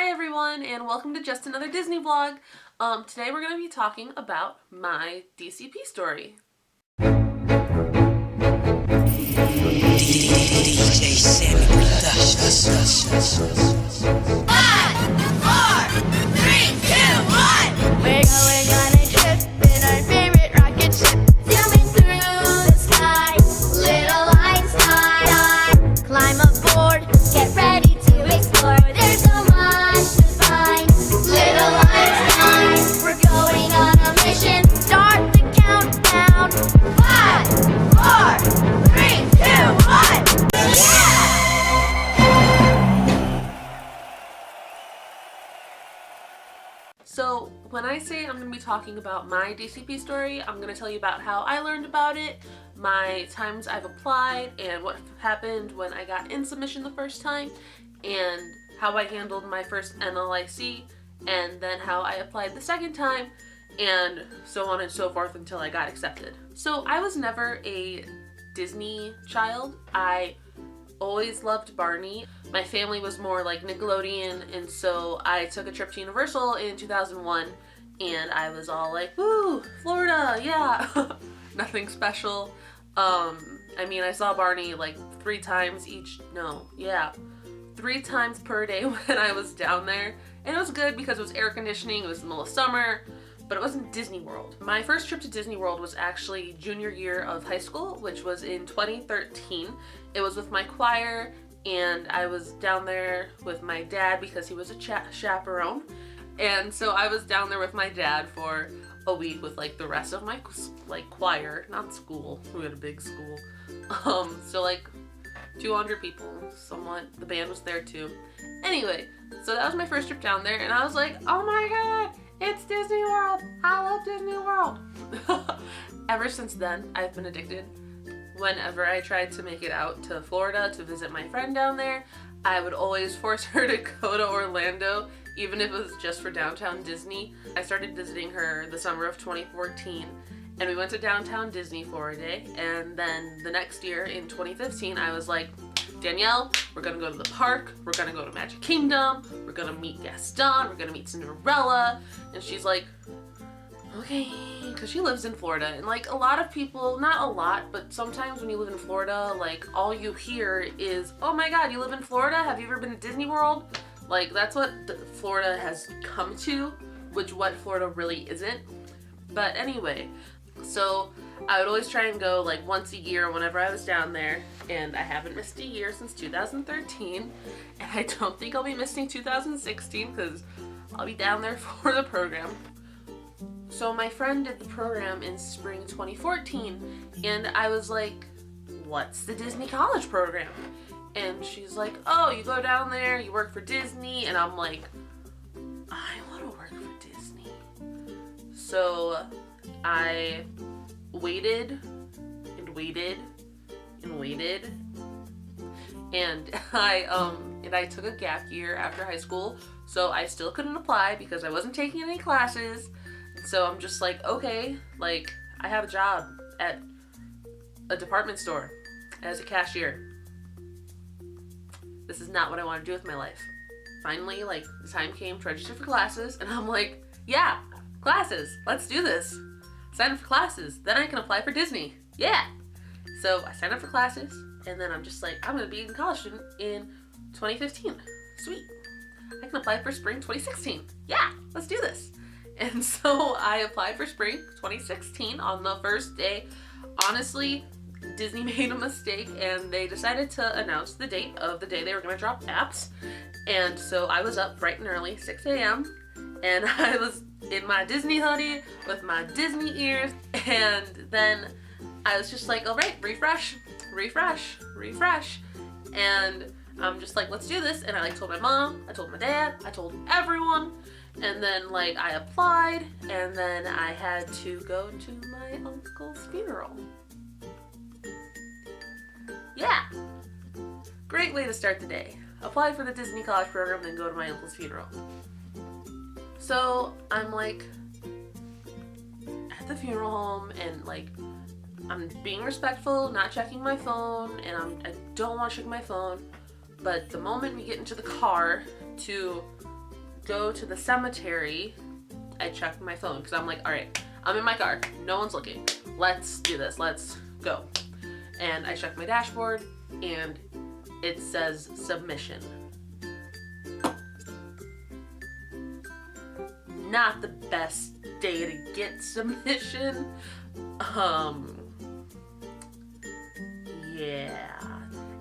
Hi everyone, and welcome to Just Another Disney Vlog. Today we're going to be talking about my DCP story. DJ Sammy Productions. 5, 4, 3, 2, 1. We're going on a trip in our favorite rocket ship, zooming through the sky. Little Einstein, climb aboard, get ready to explore. There's so much to find. Little Einstein, we're going on a mission. Start the countdown. 5, 4, 3, 2, 1. Yeah! So when I say I'm going to be talking about my DCP story, I'm going to tell you about how I learned about it, my times I've applied, and what happened when I got in submission the first time, and how I handled my first NLIC, and then how I applied the second time, and so on and so forth until I got accepted. So I was never a Disney child. I always loved Barney. My family was more like Nickelodeon, and so I took a trip to Universal in 2001, and I was all like, woo, Florida, yeah. Nothing special. I mean, I saw Barney like 3 times per day when I was down there, and it was good because it was air conditioning, it was the middle of summer, but it wasn't Disney World. My first trip to Disney World was actually junior year of high school, which was in 2013. It was with my choir, and I was down there with my dad because he was a chaperone. And so I was down there with my dad for a week with like the rest of my choir, not school. We had a big school. So like 200 people, somewhat. The band was there too. Anyway, so that was my first trip down there, and I was like, oh my god, it's Disney World! I love Disney World! Ever since then, I've been addicted. Whenever I tried to make it out to Florida to visit my friend down there, I would always force her to go to Orlando, even if it was just for downtown Disney. I started visiting her the summer of 2014, and we went to downtown Disney for a day, and then the next year in 2015, I was like, Danielle, we're gonna go to the park, we're gonna go to Magic Kingdom, we're gonna meet Gaston, we're gonna meet Cinderella, and she's like, okay, because she lives in Florida, and like a lot of people, not a lot, but sometimes when you live in Florida, like all you hear is, oh my god, you live in Florida? Have you ever been to Disney World? Like that's what Florida has come to, which what Florida really isn't. But anyway, so I would always try and go like once a year whenever I was down there, and I haven't missed a year since 2013, and I don't think I'll be missing 2016 because I'll be down there for the program. So my friend did the program in spring 2014, and I was like, what's the Disney College program? And she's like, oh, you go down there, you work for Disney, and I'm like, I want to work for Disney. So I waited and waited and waited, and I took a gap year after high school, so I still couldn't apply because I wasn't taking any classes. So I'm just like, okay, like I have a job at a department store as a cashier. This is not what I want to do with my life. Finally, like the time came to register for classes, and I'm like, yeah, classes, let's do this. Sign up for classes, then I can apply for Disney. Yeah. So I signed up for classes, and then I'm just like, I'm gonna be in college student in 2015. Sweet. I can apply for spring 2016. Yeah, let's do this. And so I applied for spring 2016 on the first day. Honestly, Disney made a mistake, and they decided to announce the date of the day they were going to drop apps. And so I was up bright and early, 6 a.m., and I was in my Disney hoodie with my Disney ears, and then I was just like, all right, refresh. And I'm just like, let's do this. And I like told my mom, I told my dad, I told everyone. And then like I applied, and then I had to go to my uncle's funeral. Yeah. Great way to start the day. Apply for the Disney College program, then go to my uncle's funeral. So I'm like at the funeral home, and like I'm being respectful, not checking my phone, and I don't want to check my phone. But the moment we get into the car to go to the cemetery, I check my phone because I'm like, all right, I'm in my car. No one's looking. Let's do this. Let's go. And I check my dashboard and it says submission. Not the best day to get submission. Yeah.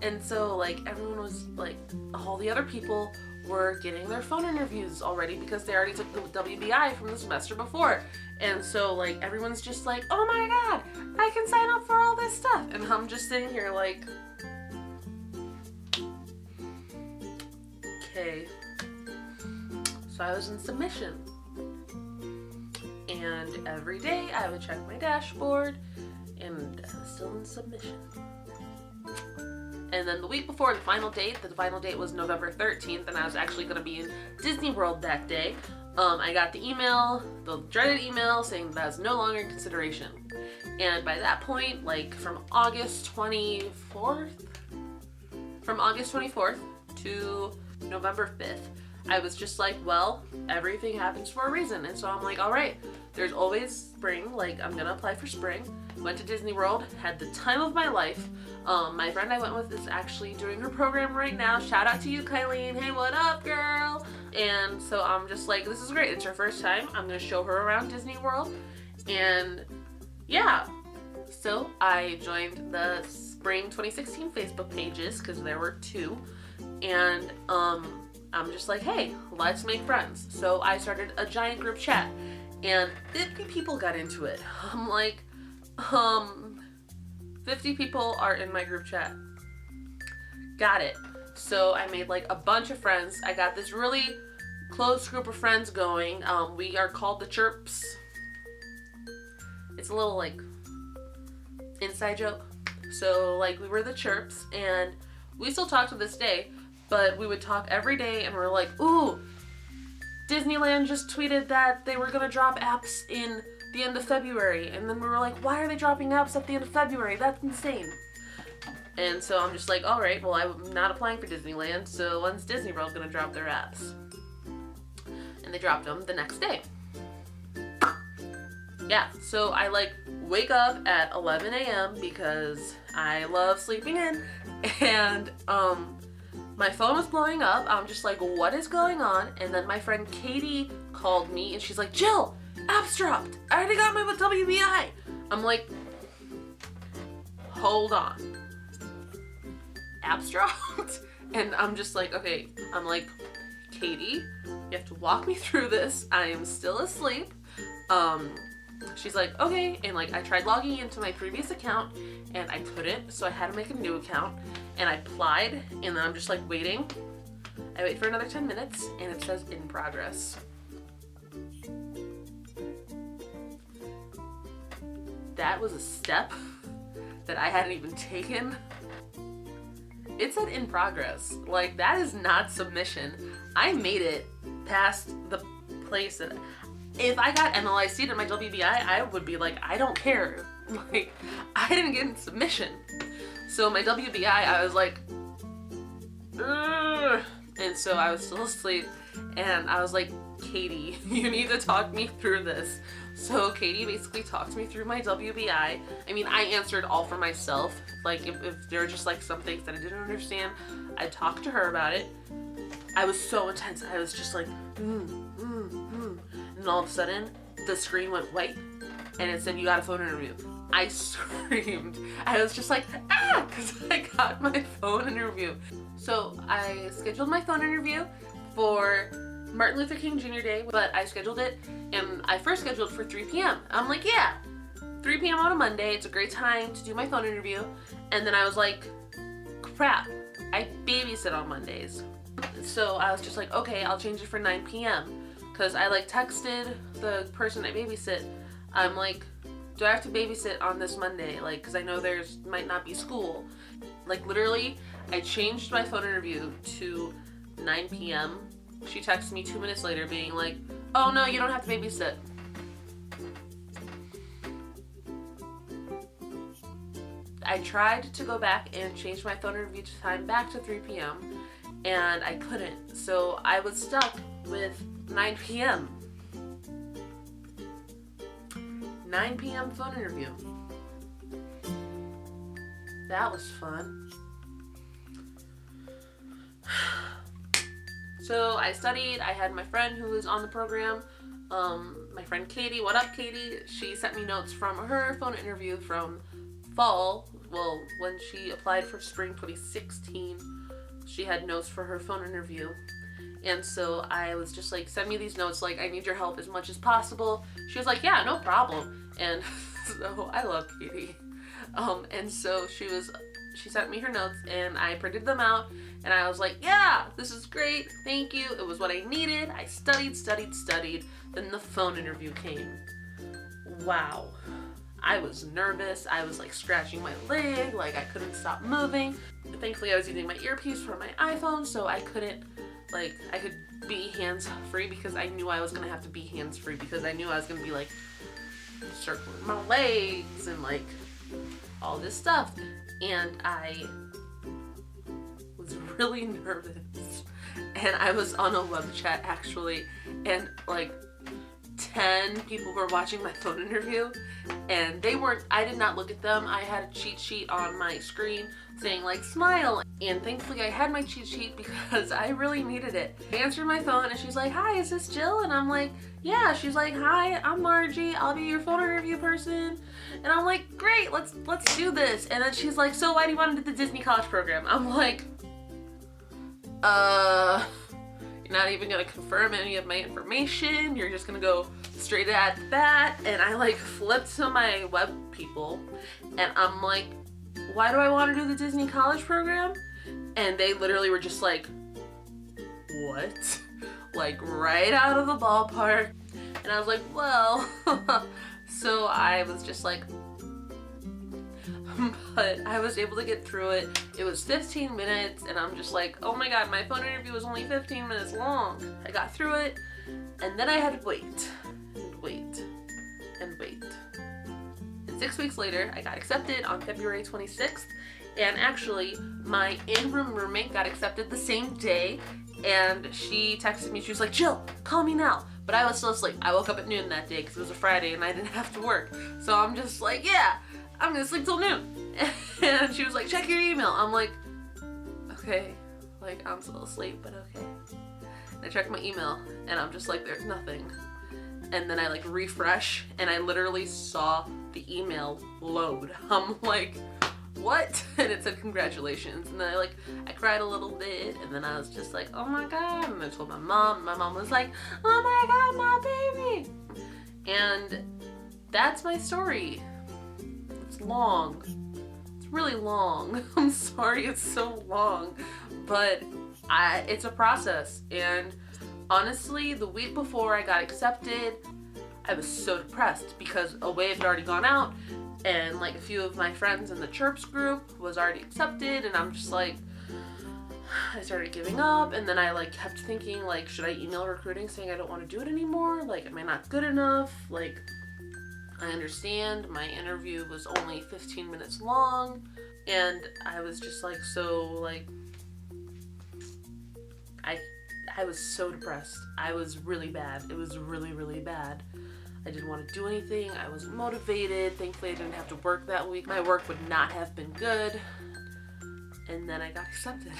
And so like everyone was like, all the other people were getting their phone interviews already because they already took the WBI from the semester before. And so like everyone's just like, oh my god, I can sign up for all this stuff. And I'm just sitting here like, okay. So I was in submission. And every day I would check my dashboard and I was still in submission. And then the week before the final date was November 13th, and I was actually going to be in Disney World that day. I got the email, the dreaded email, saying that was no longer in consideration. And by that point, like from August 24th to November 5th, I was just like, well, everything happens for a reason. And so I'm like, all right, there's always spring, like I'm gonna apply for spring. Went to Disney World, had the time of my life. My friend I went with is actually doing her program right now. Shout out to you, Kylene. Hey, what up, girl? And so I'm just like, this is great. It's her first time. I'm gonna show her around Disney World. And yeah, so I joined the spring 2016 Facebook pages because there were 2. And I'm just like, hey, let's make friends. So I started a giant group chat and 50 people got into it. I'm like, 50 people are in my group chat. Got it. So I made like a bunch of friends. I got this really close group of friends going. We are called the Chirps. It's a little like inside joke. So like we were the Chirps and we still talk to this day, but we would talk every day and we're like, ooh, Disneyland just tweeted that they were gonna drop apps in the end of February. And then we were like, why are they dropping apps at the end of February? That's insane. And so I'm just like, all right, well, I'm not applying for Disneyland, so when's Disney World gonna drop their apps? And they dropped them the next day. Yeah, so I like wake up at 11 a.m. because I love sleeping in, and my phone was blowing up. I'm just like, what is going on? And then my friend Katie called me and she's like, Jill, apps dropped. I already got my WBI. I'm like, hold on. Apps dropped? And I'm just like, okay. I'm like, Katie, you have to walk me through this. I am still asleep. She's like, okay. And like, I tried logging into my previous account and I couldn't. So I had to make a new account and I applied and then I'm just like waiting. I wait for another 10 minutes and it says in progress. That was a step that I hadn't even taken. It said in progress. Like, that is not submission. I made it past the place that, if I got NLIC'd in my WBI, I would be like, I don't care. Like, I didn't get in submission. So my WBI, I was like, ugh. And so I was still asleep and I was like, Katie, you need to talk me through this. So Katie basically talked me through my WBI. I mean, I answered all for myself. Like, if there were just like some things that I didn't understand, I talked to her about it. I was so intense. I was just like, And all of a sudden, the screen went white and it said, you got a phone interview. I screamed. I was just like, ah, because I got my phone interview. So I scheduled my phone interview for Martin Luther King Jr. Day, but I scheduled it, and I first scheduled for 3 p.m. I'm like, yeah, 3 p.m. on a Monday, it's a great time to do my phone interview. And then I was like, crap, I babysit on Mondays. So I was just like, okay, I'll change it for 9 p.m. Because I like texted the person I babysit. I'm like, do I have to babysit on this Monday? Like, because I know there's might not be school. Like, literally, I changed my phone interview to 9 p.m. She texted me 2 minutes later being like, oh no, you don't have to babysit. I tried to go back and change my phone interview time back to 3 p.m. and I couldn't. So I was stuck with 9 p.m. 9 p.m. phone interview. That was fun. So I studied. I had my friend who was on the program, my friend Katie. What up, Katie? She sent me notes from her phone interview from fall. Well, when she applied for spring 2016, she had notes for her phone interview. And so I was just like, send me these notes, like, I need your help as much as possible. She was like, yeah, no problem. And so I love Katie. And so she sent me her notes and I printed them out and I was like, yeah, this is great. Thank you. It was what I needed. I studied. Then the phone interview came. Wow. I was nervous. I was like scratching my leg, like I couldn't stop moving. Thankfully I was using my earpiece for my iPhone, so I could be hands-free because I knew I was gonna have to be hands-free because I knew I was gonna be like circling my legs and like all this stuff. And I was really nervous. And I was on a web chat actually, and like 10 people were watching my phone interview, and I did not look at them. I had a cheat sheet on my screen saying like smile, and thankfully I had my cheat sheet because I really needed it. I answered my phone and she's like, hi, is this Jill? And I'm like, yeah. She's like, hi, I'm Margie, I'll be your phone interview person. And I'm like, great, let's do this. And then she's like, so why do you want to do the Disney College program? I'm like, you're not even gonna confirm any of my information, you're just gonna go straight at that. And I like flipped to my web people and I'm like, why do I want to do the Disney College program? And they literally were just like, what? Like right out of the ballpark. And I was like, well, so I was just like, but I was able to get through it. It was 15 minutes and I'm just like, oh my god, my phone interview was only 15 minutes long. I got through it and then I had to wait and wait and wait. And 6 weeks later, I got accepted on February 26th. And actually, my in-room roommate got accepted the same day. And she texted me, she was like, Jill, call me now. But I was still asleep. I woke up at noon that day because it was a Friday and I didn't have to work. So I'm just like, yeah, I'm gonna sleep till noon. And she was like, check your email. I'm like, okay, like I'm still asleep, but okay. And I checked my email and I'm just like, there's nothing. And then I like refresh and I literally saw the email load. I'm like, what? And it said congratulations. And then I cried a little bit and then I was just like, oh my god. And I told my mom. My mom was like, oh my god, my baby. And that's my story. It's long. It's really long. I'm sorry it's so long. But it's a process. And honestly, the week before I got accepted, I was so depressed because a wave had already gone out and like a few of my friends in the Chirps group was already accepted, and I'm just like, I started giving up. And then I like kept thinking like, should I email recruiting saying I don't want to do it anymore? Like, am I not good enough? Like, I understand my interview was only 15 minutes long, and I was just like, so like, I was so depressed. I was really bad. It was really, really bad. I didn't want to do anything. I wasn't motivated. Thankfully, I didn't have to work that week. My work would not have been good. And then I got accepted.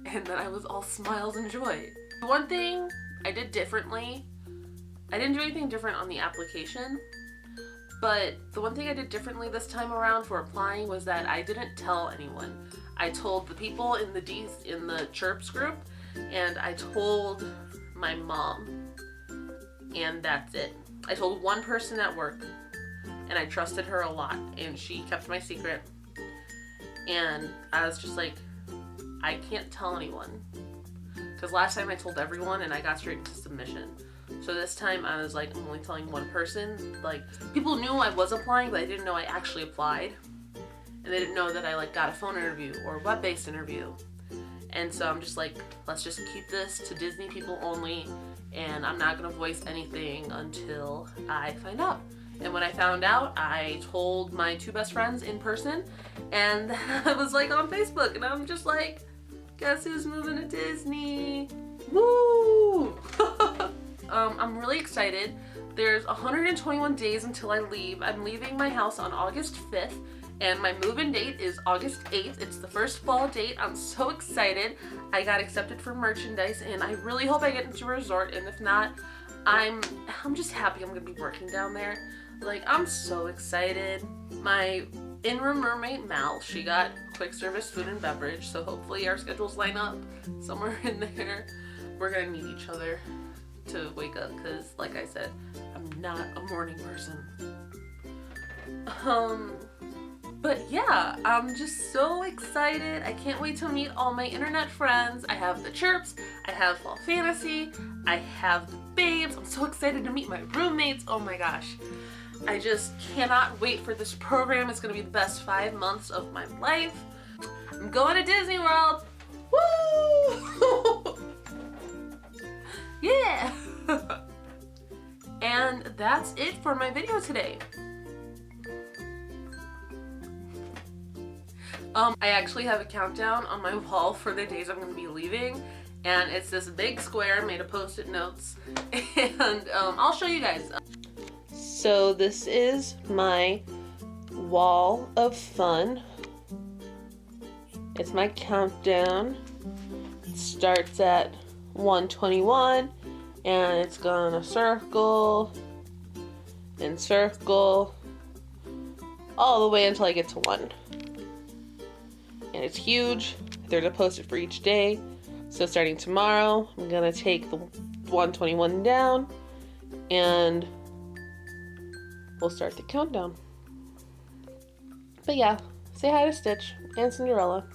And then I was all smiles and joy. The one thing I did differently, I didn't do anything different on the application, but the one thing I did differently this time around for applying was that I didn't tell anyone. I told the people in the Chirps group, and I told my mom, and that's it. I told one person at work, and I trusted her a lot, and she kept my secret. And I was just like, I can't tell anyone. Because last time I told everyone and I got straight into submission. So this time I was like, I'm only telling one person. Like, people knew I was applying, but I didn't know I actually applied. And they didn't know that I like got a phone interview or a web-based interview. And so I'm just like, let's just keep this to Disney people only, and I'm not gonna voice anything until I find out. And when I found out, I told my two best friends in person, and I was like on Facebook, and I'm just like, guess who's moving to Disney? Woo! I'm really excited. There's 121 days until I leave. I'm leaving my house on August 5th, and my move-in date is August 8th. It's the first fall date. I'm so excited. I got accepted for merchandise, and I really hope I get into a resort, and if not, I'm just happy I'm gonna be working down there. Like, I'm so excited. My in-room roommate, Mal, she got quick service food and beverage, so hopefully our schedules line up somewhere in there. We're gonna need each other to wake up, because like I said, I'm not a morning person. But yeah, I'm just so excited. I can't wait to meet all my internet friends. I have the Chirps, I have Fall Fantasy, I have the Babes. I'm so excited to meet my roommates. Oh my gosh. I just cannot wait for this program. It's gonna be the best 5 months of my life. I'm going to Disney World. Woo! Yeah! And that's it for my video today. I actually have a countdown on my wall for the days I'm going to be leaving, and it's this big square made of post-it notes, and I'll show you guys. So this is my wall of fun. It's my countdown. It starts at 121, and it's gonna circle and circle all the way until I get to 1. And it's huge. There's a post-it for each day. So starting tomorrow, I'm gonna take the 121 down, and we'll start the countdown. But yeah, say hi to Stitch and Cinderella.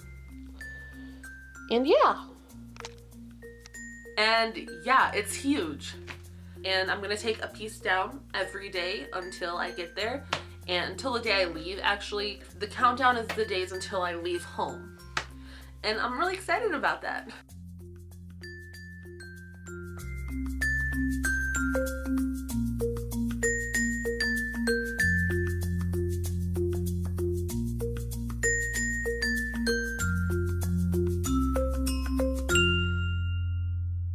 And yeah. And yeah, it's huge. And I'm gonna take a piece down every day until I get there. And until the day I leave, actually. The countdown is the days until I leave home. And I'm really excited about that.